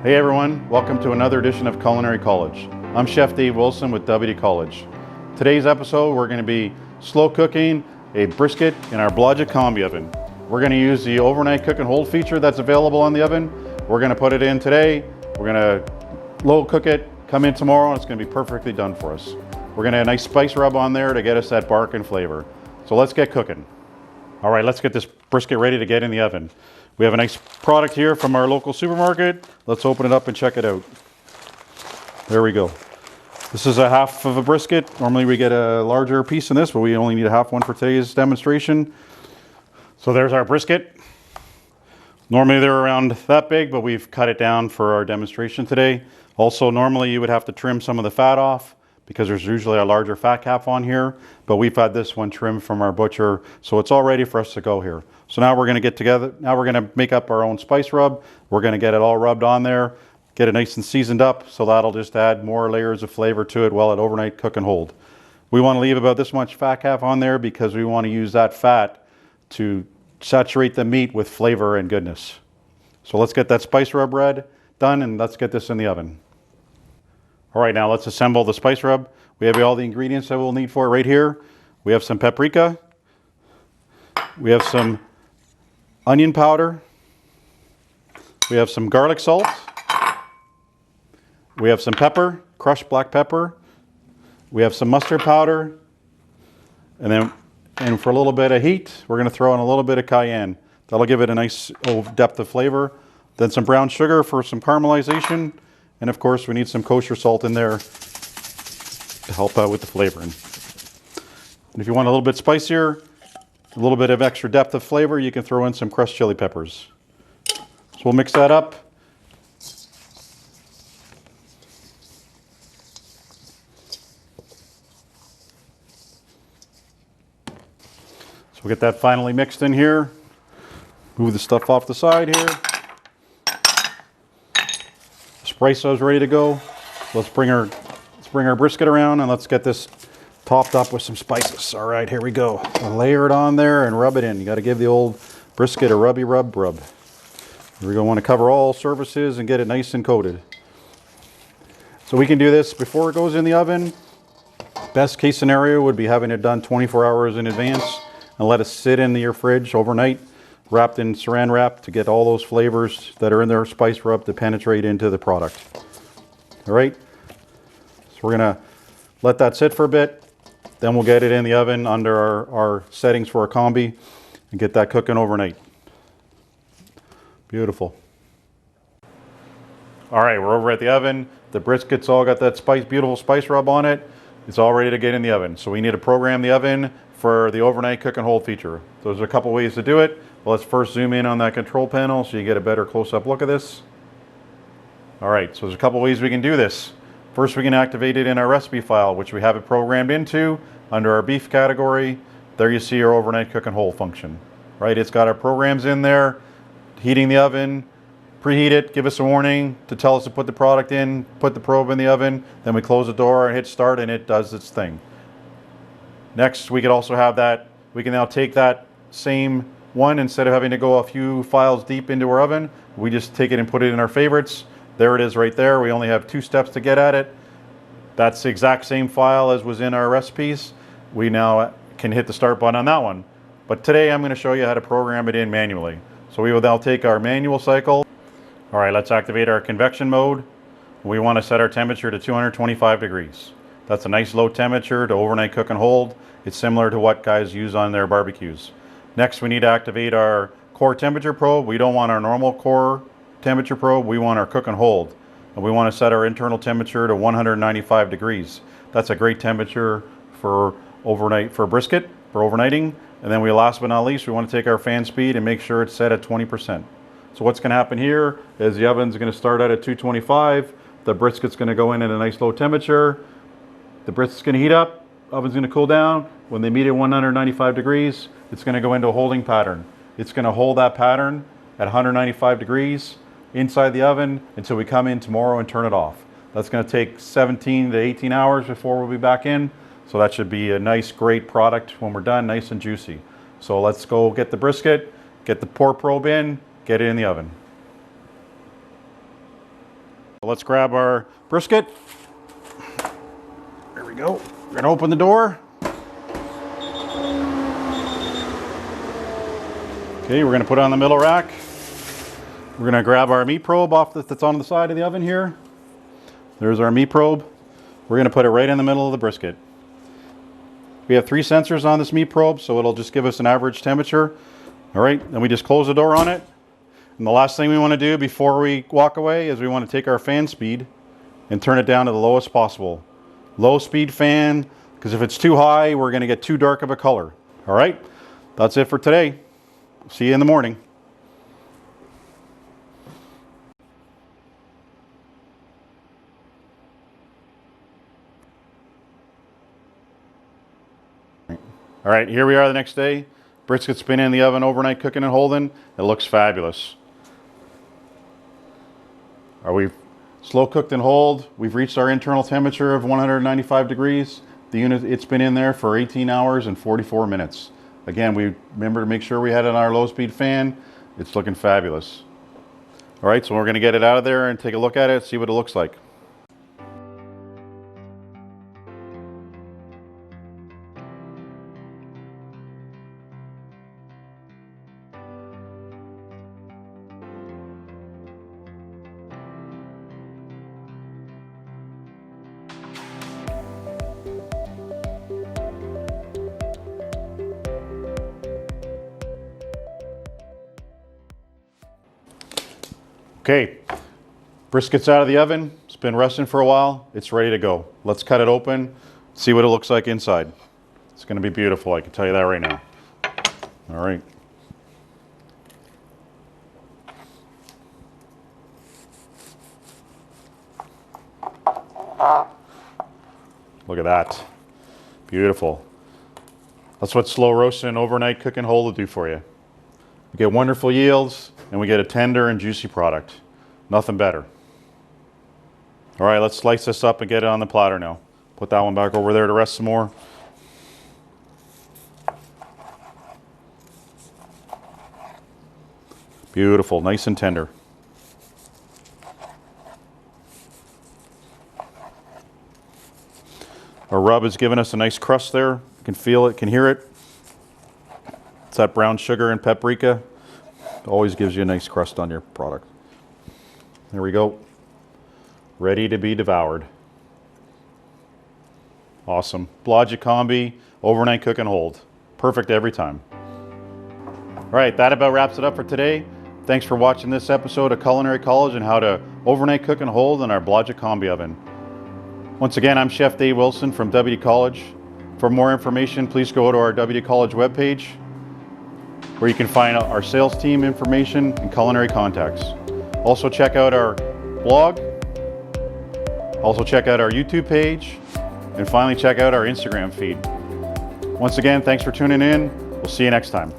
Hey everyone, welcome to another edition of Culinary College. I'm Chef Dave Wilson with WD Colledge. Today's episode we're going to be slow cooking a brisket in our Blodgett Combi oven. We're going to use the overnight cook and hold feature that's available on the oven. We're going to put it in today. We're going to low cook it, come in tomorrow, and it's going to be perfectly done for us. We're going to have a nice spice rub on there to get us that bark and flavor. So let's get cooking. All right, let's get this brisket ready to get in the oven. We have a nice product here from our local supermarket. Let's open it up and check it out. There we go. This is a half of a brisket. Normally we get a larger piece in this, but we only need a half one for today's demonstration. So there's our brisket. Normally they're around that big, but we've cut it down for our demonstration today. Also, normally you would have to trim some of the fat off because there's usually a larger fat cap on here, but we've had this one trimmed from our butcher, so it's all ready for us to go here. So now we're gonna get together, now we're gonna make up our own spice rub. We're gonna get it all rubbed on there, get it nice and seasoned up, so that'll just add more layers of flavor to it while it overnight cook and hold. We wanna leave about this much fat cap on there because we wanna use that fat to saturate the meat with flavor and goodness. So let's get that spice rub done and let's get this in the oven. All right, now let's assemble the spice rub. We have all the ingredients that we'll need for it right here. We have some paprika. We have some onion powder. We have some garlic salt. We have some pepper, crushed black pepper. We have some mustard powder. And for a little bit of heat, we're gonna throw in a little bit of cayenne. That'll give it a nice depth of flavor. Then some brown sugar for some caramelization. And of course, we need some kosher salt in there to help out with the flavoring. And if you want a little bit spicier, a little bit of extra depth of flavor, you can throw in some crushed chili peppers. So we'll mix that up. So we'll get that finally mixed in here. Move the stuff off the side here. Spice is ready to go. Let's bring our brisket around and let's get this topped up with some spices. All right, here we go. Layer it on there and rub it in. You got to give the old brisket a rub. Here we go. Want to cover all surfaces and get it nice and coated. So we can do this before it goes in the oven. Best case scenario would be having it done 24 hours in advance and let it sit in your fridge overnight, wrapped in saran wrap to get all those flavors that are in their spice rub to penetrate into the product. All right, so we're gonna let that sit for a bit, then we'll get it in the oven under our settings for our combi and get that cooking overnight. Beautiful. All right, we're over at the oven. The brisket's all got that beautiful spice rub on it. It's all ready to get in the oven. So we need to program the oven for the overnight cook and hold feature. There's a couple ways to do it. Well, let's first zoom in on that control panel so you get a better close-up look of this. All right, so there's a couple ways we can do this. First, we can activate it in our recipe file, which we have it programmed into under our beef category. There you see our overnight cook and hold function, right? It's got our programs in there, heating the oven, preheat it, give us a warning to tell us to put the product in, put the probe in the oven, then we close the door and hit start and it does its thing. Next, we could also have that, we can now take that same one, instead of having to go a few files deep into our oven, we just take it and put it in our favorites. There it is right there. We only have 2 steps to get at it. That's the exact same file as was in our recipes. We now can hit the start button on that one. But today I'm going to show you how to program it in manually. So we will now take our manual cycle. All right, let's activate our convection mode. We want to set our temperature to 225 degrees. That's a nice low temperature to overnight cook and hold. It's similar to what guys use on their barbecues. Next, we need to activate our core temperature probe. We don't want our normal core temperature probe. We want our cook and hold. And we want to set our internal temperature to 195 degrees. That's a great temperature for brisket, for overnighting. And then last but not least, we want to take our fan speed and make sure it's set at 20%. So what's going to happen here is the oven's going to start out at 225. The brisket's going to go in at a nice low temperature. The brisket's going to heat up. Oven's going to cool down. When they meet at 195 degrees, it's going to go into a holding pattern. It's going to hold that pattern at 195 degrees inside the oven until we come in tomorrow and turn it off. That's going to take 17 to 18 hours before we'll be back in. So that should be a nice, great product when we're done, nice and juicy. So let's go get the brisket, get the pour probe in, get it in the oven. let's grab our brisket. There we go. We're gonna open the door. Okay, we're gonna put it on the middle rack. We're gonna grab our meat probe off that's on the side of the oven here. There's our meat probe. We're gonna put it right in the middle of the brisket. We have 3 sensors on this meat probe, so it'll just give us an average temperature. All right, then we just close the door on it. And the last thing we wanna do before we walk away is we wanna take our fan speed and turn it down to the lowest possible. Low speed fan, because if it's too high, we're gonna get too dark of a color. All right, that's it for today. See you in the morning. All right, here we are the next day. Brisket's been in the oven overnight cooking and holding. It looks fabulous. We've slow cooked and hold. We've reached our internal temperature of 195 degrees. The unit, it's been in there for 18 hours and 44 minutes. Again, we remember to make sure we had it on our low speed fan. It's looking fabulous. All right, so we're gonna get it out of there and take a look at it, see what it looks like. Okay, brisket's out of the oven. It's been resting for a while. It's ready to go. Let's cut it open, see what it looks like inside. It's gonna be beautiful, I can tell you that right now. All right. Look at that, beautiful. That's what slow roasting and overnight cook and hold will do for you. We get wonderful yields, and we get a tender and juicy product. Nothing better. All right, let's slice this up and get it on the platter now. Put that one back over there to rest some more. Beautiful, nice and tender. Our rub is giving us a nice crust there. You can feel it, can hear it. It's that brown sugar and paprika. Always gives you a nice crust on your product. There we go. Ready to be devoured. Awesome. Blodgett Combi, overnight cook and hold. Perfect every time. All right, that about wraps it up for today. Thanks for watching this episode of Culinary College and how to overnight cook and hold in our Blodgett Combi oven. Once again, I'm Chef Dave Wilson from WD Colledge. For more information, please go to our WD Colledge webpage, where you can find our sales team information and culinary contacts. Also check out our blog, also check out our YouTube page, and finally check out our Instagram feed. Once again, thanks for tuning in. We'll see you next time.